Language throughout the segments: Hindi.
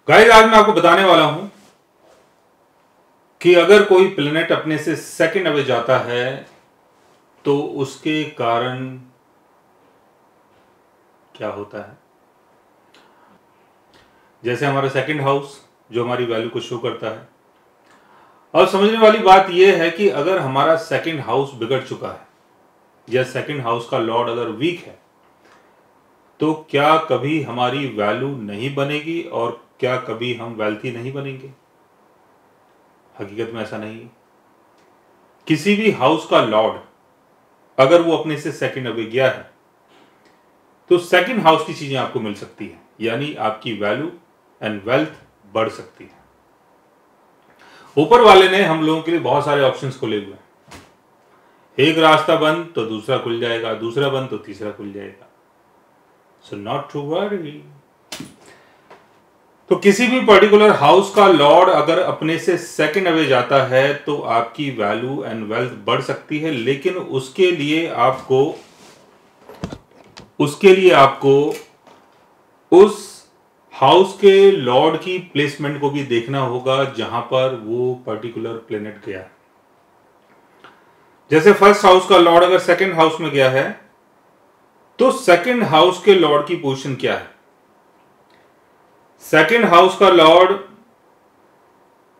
गाइस, आज मैं आपको बताने वाला हूं कि अगर कोई प्लेनेट अपने से सेकंड अवे जाता है तो उसके कारण क्या होता है। जैसे हमारा सेकंड हाउस जो हमारी वैल्यू को शो करता है। और समझने वाली बात यह है कि अगर हमारा सेकंड हाउस बिगड़ चुका है या सेकंड हाउस का लॉर्ड अगर वीक है तो क्या कभी हमारी वैल्यू नहीं बनेगी और क्या कभी हम वेल्थी नहीं बनेंगे। हकीकत में ऐसा नहीं है। किसी भी हाउस का लॉर्ड अगर वो अपने से सेकंड अवे गया है तो सेकंड हाउस की चीजें आपको मिल सकती है, यानी आपकी वैल्यू एंड वेल्थ बढ़ सकती है। ऊपर वाले ने हम लोगों के लिए बहुत सारे ऑप्शंस खोले हुए हैं। एक रास्ता बंद तो दूसरा खुल जाएगा, दूसरा बंद तो तीसरा खुल जाएगा। So not to worry. तो किसी भी पर्टिकुलर हाउस का लॉर्ड अगर अपने से सेकंड अवे जाता है तो आपकी वैल्यू एंड वेल्थ बढ़ सकती है, लेकिन उसके लिए आपको उस हाउस के लॉर्ड की प्लेसमेंट को भी देखना होगा जहां पर वो पर्टिकुलर प्लेनेट गया है। जैसे फर्स्ट हाउस का लॉर्ड अगर सेकंड हाउस में गया है तो सेकंड हाउस के लॉर्ड की पोजीशन क्या है। सेकंड हाउस का लॉर्ड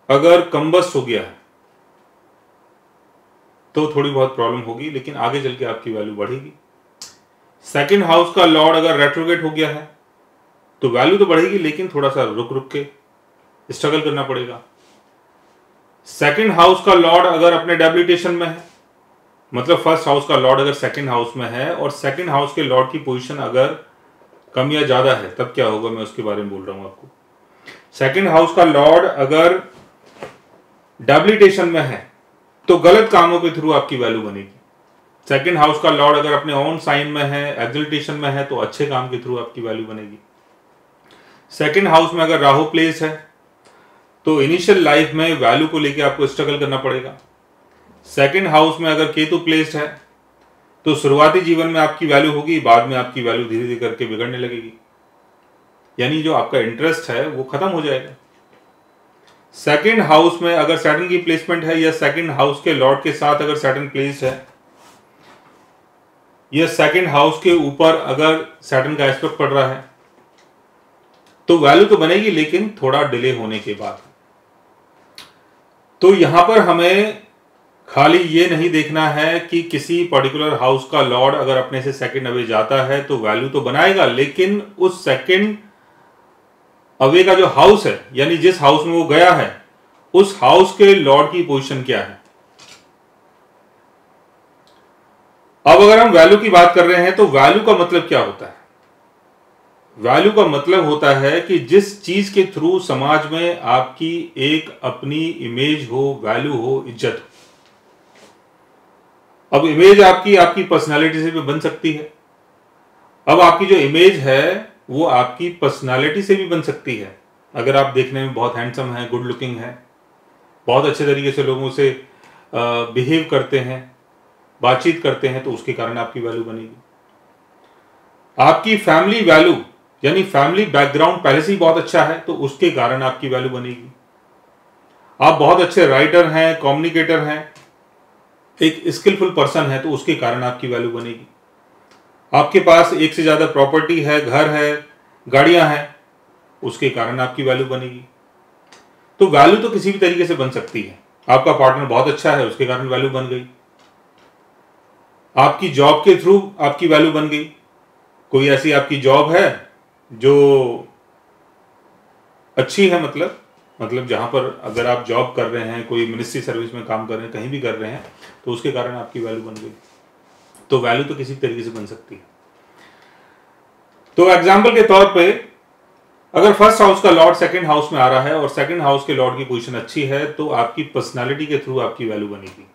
अगर कंबस्ट हो गया है तो थोड़ी बहुत प्रॉब्लम होगी, लेकिन आगे चल के आपकी वैल्यू बढ़ेगी। सेकंड हाउस का लॉर्ड अगर रेट्रोग्रेड हो गया है तो वैल्यू तो बढ़ेगी, लेकिन थोड़ा सा रुक रुक के स्ट्रगल करना पड़ेगा। सेकंड हाउस का लॉर्ड अगर अपने डेबिलिटेशन में है, मतलब फर्स्ट हाउस का लॉर्ड अगर सेकंड हाउस में है और सेकंड हाउस के लॉर्ड की पोजीशन अगर कम या ज्यादा है तब क्या होगा, मैं उसके बारे में बोल रहा हूं आपको। सेकंड हाउस का लॉर्ड अगर डेबिलिटेशन में है तो गलत कामों के थ्रू आपकी वैल्यू बनेगी। सेकंड हाउस का लॉर्ड अगर अपने ओन साइन में है, एक्सल्टेशन में है, तो अच्छे काम के थ्रू आपकी वैल्यू बनेगी। सेकंड हाउस में अगर राहु प्लेस है तो इनिशियल लाइफ में वैल्यू को लेकर आपको स्ट्रगल करना पड़ेगा। सेकंड हाउस में अगर केतु प्लेस्ड है तो शुरुआती जीवन में आपकी वैल्यू होगी, बाद में आपकी वैल्यू धीरे धीरे करके बिगड़ने लगेगी, यानी जो आपका इंटरेस्ट है वो खत्म हो जाएगा। सेकंड हाउस में अगर सैटर्न की प्लेसमेंट है या सेकंड हाउस के लॉर्ड के साथ अगर सैटर्न प्लेस है या सेकंड हाउस के ऊपर अगर सैटर्न का एस्पेक्ट पड़ रहा है तो वैल्यू तो बनेगी, लेकिन थोड़ा डिले होने के बाद। तो यहां पर हमें खाली ये नहीं देखना है कि किसी पर्टिकुलर हाउस का लॉर्ड अगर अपने से सेकंड अवे जाता है तो वैल्यू तो बनाएगा, लेकिन उस सेकंड अवे का जो हाउस है, यानी जिस हाउस में वो गया है, उस हाउस के लॉर्ड की पोजीशन क्या है। अब अगर हम वैल्यू की बात कर रहे हैं तो वैल्यू का मतलब क्या होता है। वैल्यू का मतलब होता है कि जिस चीज के थ्रू समाज में आपकी एक अपनी इमेज हो, वैल्यू हो, इज्जत हो। अब इमेज आपकी पर्सनालिटी से भी बन सकती है। अब आपकी जो इमेज है वो आपकी पर्सनालिटी से भी बन सकती है। अगर आप देखने में बहुत हैंडसम है, गुड लुकिंग है, बहुत अच्छे तरीके से लोगों से बिहेव करते हैं, बातचीत करते हैं, तो उसके कारण आपकी वैल्यू बनेगी। आपकी फैमिली वैल्यू यानी फैमिली बैकग्राउंड पहले से ही बहुत अच्छा है तो उसके कारण आपकी वैल्यू बनेगी। आप बहुत अच्छे राइटर हैं, कम्युनिकेटर हैं, एक स्किलफुल पर्सन है तो उसके कारण आपकी वैल्यू बनेगी। आपके पास एक से ज्यादा प्रॉपर्टी है, घर है, गाड़ियां हैं, उसके कारण आपकी वैल्यू बनेगी। तो वैल्यू तो किसी भी तरीके से बन सकती है। आपका पार्टनर बहुत अच्छा है, उसके कारण वैल्यू बन गई। आपकी जॉब के थ्रू आपकी वैल्यू बन गई। कोई ऐसी आपकी जॉब है जो अच्छी है, मतलब जहां पर अगर आप जॉब कर रहे हैं, कोई मिनिस्ट्री सर्विस में काम कर रहे हैं, कहीं भी कर रहे हैं, तो उसके कारण आपकी वैल्यू बन गई। तो वैल्यू तो किसी तरीके से बन सकती है। तो एग्जांपल के तौर पे अगर फर्स्ट हाउस का लॉर्ड सेकंड हाउस में आ रहा है और सेकंड हाउस के लॉर्ड की पोजीशन अच्छी है तो आपकी पर्सनालिटी के थ्रू आपकी वैल्यू बनेगी।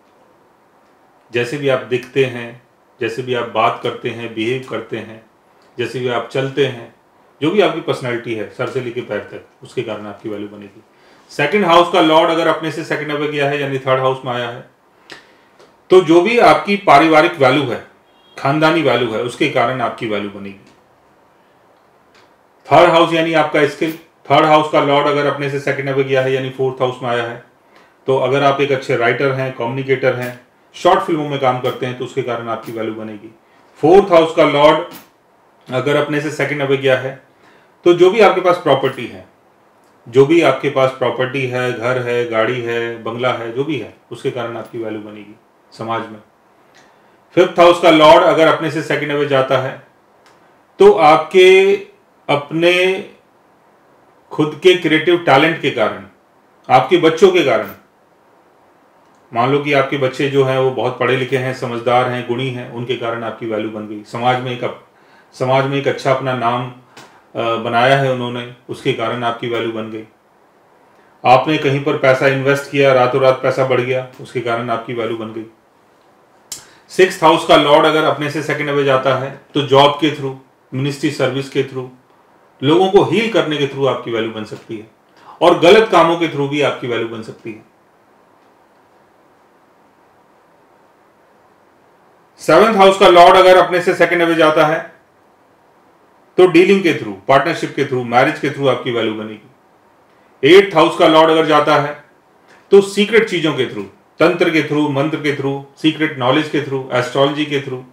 जैसे भी आप दिखते हैं, जैसे भी आप बात करते हैं, बिहेव करते हैं, जैसे भी आप चलते हैं, जो भी आपकी पर्सनालिटी है सर से लेकर पैर तक, उसके कारण आपकी वैल्यू बनेगी। सेकंड हाउस का लॉर्ड अगर अपने से सेकंड अवे गया है यानी थर्ड हाउस में आया है तो जो भी आपकी पारिवारिक वैल्यू है, खानदानी वैल्यू है, उसके कारण आपकी वैल्यू बनेगी। थर्ड हाउस यानी आपका स्किल, थर्ड हाउस का लॉर्ड अगर अपने से सेकंड में गया है यानी फोर्थ हाउस में आया है, तो अगर आप एक अच्छे राइटर हैं, कम्युनिकेटर हैं, शॉर्ट फिल्मों में काम करते हैं, तो उसके कारण आपकी वैल्यू बनेगी। फोर्थ हाउस का लॉर्ड अगर अपने से सेकंड में गया है, तो जो भी आपके पास प्रॉपर्टी है, जो भी आपके पास प्रॉपर्टी है, घर है, गाड़ी है, बंगला है, जो भी है, उसके कारण आपकी वैल्यू बनेगी समाज में। फिफ्थ हाउस का लॉर्ड अगर अपने से सेकंड में जाता है, तो आपके अपने खुद के क्रिएटिव टैलेंट के कारण, आपके बच्चों के कारण, मान लो कि आपके बच्चे जो हैं वो बहुत पढ़े लिखे हैं, समझदार हैं, गुणी हैं, उनके कारण आपकी वैल्यू बन गई। समाज में एक अच्छा अपना नाम बनाया है उन्होंने, उसके कारण आपकी वैल्यू बन गई। आपने कहीं पर पैसा इन्वेस्ट किया, रातों रात पैसा बढ़ गया, उसके कारण आपकी वैल्यू बन गई। सिक्स्थ हाउस का लॉर्ड अगर अपने से सेकंड में जाता है, तो जॉब के थ्रू, मिनिस्ट्री सर्विस के थ्रू, लोगों को हील करने के थ्रू आपकी वैल्यू बन सकती है, और गलत कामों के थ्रू भी आपकी वैल्यू बन सकती है। सेवंथ हाउस का लॉर्ड अगर अपने से सेकंड में जाता है, तो डीलिंग के थ्रू, पार्टनरशिप के थ्रू, मैरिज के थ्रू आपकी वैल्यू बनेगी। एट्थ हाउस का लॉर्ड अगर जाता है, तो सीक्रेट चीजों के थ्रू, तंत्र के थ्रू, मंत्र के थ्रू, सीक्रेट नॉलेज के थ्रू, एस्ट्रोलॉजी के थ्रू,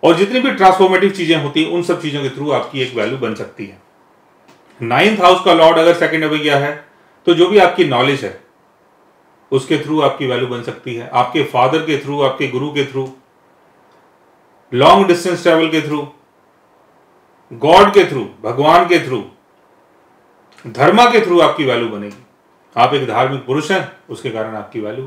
और जितनी भी ट्रांसफॉर्मेटिव चीजें होती हैं, उन सब चीजों के थ्रू आपकी एक वैल्यू बन सकती है। नाइन्थ हाउस का लॉर्ड अगर सेकंड में गया है, तो जो भी आपकी नॉलेज है, उसके थ्रू आपकी वैल्यू बन सकती है। आपके फादर के थ्रू, आपके गुरु के थ्रू, लॉन्ग डिस्टेंस ट्रेवल के थ्रू, गॉड के थ्रू, भगवान के थ्रू, धर्मा के थ्रू आपकी वैल्यू बनेगी। आप एक धार्मिक पुरुष हैं, उसके कारण आपकी वैल्यू।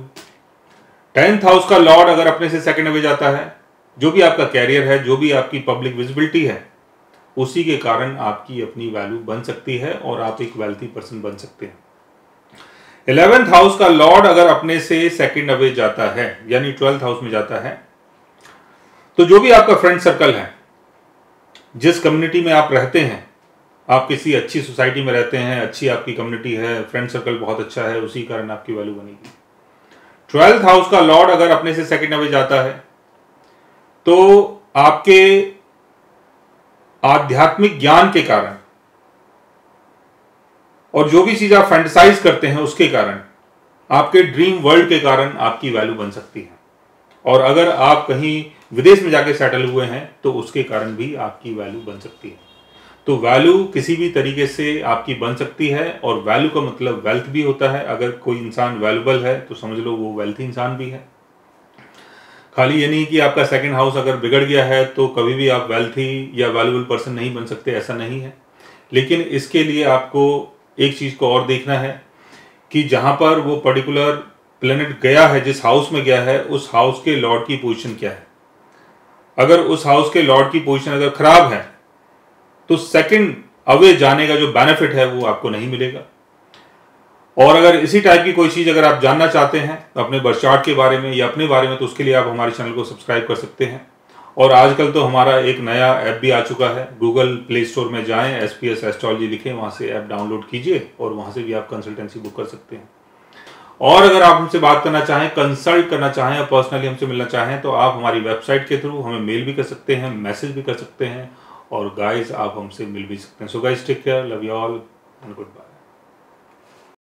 10th हाउस का लॉर्ड अगर अपने से सेकंड में जाता है, जो भी आपका कैरियर है, जो भी आपकी पब्लिक विजिबिलिटी है, उसी के कारण आपकी अपनी वैल्यू बन सकती है और आप एक वेल्थी पर्सन बन सकते हैं। 11th हाउस का लॉर्ड अगर अपने से सेकंड अवे जाता है, यानी 12th हाउस में जाता है, तो जो भी आपका फ्रेंड सर्कल है, जिस कम्युनिटी में आप रहते हैं, आप किसी अच्छी सोसाइटी में रहते हैं, अच्छी आपकी कम्युनिटी है, फ्रेंड सर्कल बहुत अच्छा है, उसी कारण आपकी वैल्यू बनेगी। 12th हाउस का लॉर्ड अगर अपने से सेकंड में जाता है, तो आपके आध्यात्मिक ज्ञान के कारण और जो भी चीज आप फैंटेसाइज करते हैं, उसके कारण, आपके ड्रीम वर्ल्ड के कारण आपकी वैल्यू बन सकती है। और अगर आप कहीं विदेश में जाके सेटल हुए हैं, तो उसके कारण भी आपकी वैल्यू बन सकती है। तो वैल्यू किसी भी तरीके से आपकी बन सकती है, और वैल्यू का मतलब वेल्थ भी होता है। अगर कोई इंसान वैल्यूबल है, तो समझ लो वो वेल्थी इंसान भी है। खाली ये नहीं कि आपका सेकंड हाउस अगर बिगड़ गया है तो कभी भी आप वेल्थी या वैल्यूबल पर्सन नहीं बन सकते, ऐसा नहीं है। लेकिन इसके लिए आपको एक चीज को और देखना है कि जहां पर वो पर्टिकुलर प्लेनेट गया है, जिस हाउस में गया है, उस हाउस के लॉर्ड की पोजीशन क्या है। अगर उस हाउस के लॉर्ड की पोजीशन अगर खराब है, तो सेकंड अवे जाने का जो बेनिफिट है वो आपको नहीं मिलेगा। और अगर इसी टाइप की कोई चीज अगर आप जानना चाहते हैं अपने बर्थ चार्ट के बारे में या अपने बारे में, तो उसके लिए आप हमारे चैनल को सब्सक्राइब कर सकते हैं। और आजकल तो हमारा एक नया ऐप भी आ चुका है, गूगल प्ले स्टोर में जाएं, SPS एस्ट्रोलॉजी लिखें, वहां से ऐप डाउनलोड कीजिए और वहां से भी आप कंसल्टेंसी बुक कर सकते हैं। और अगर आप हमसे बात करना चाहें, कंसल्ट करना चाहें और पर्सनली हमसे मिलना चाहें, तो आप हमारी वेबसाइट के थ्रू हमें मेल भी कर सकते हैं, मैसेज भी कर सकते हैं, और गाइस आप हमसे मिल भी सकते हैं। So guys, take care, love you all and good bye.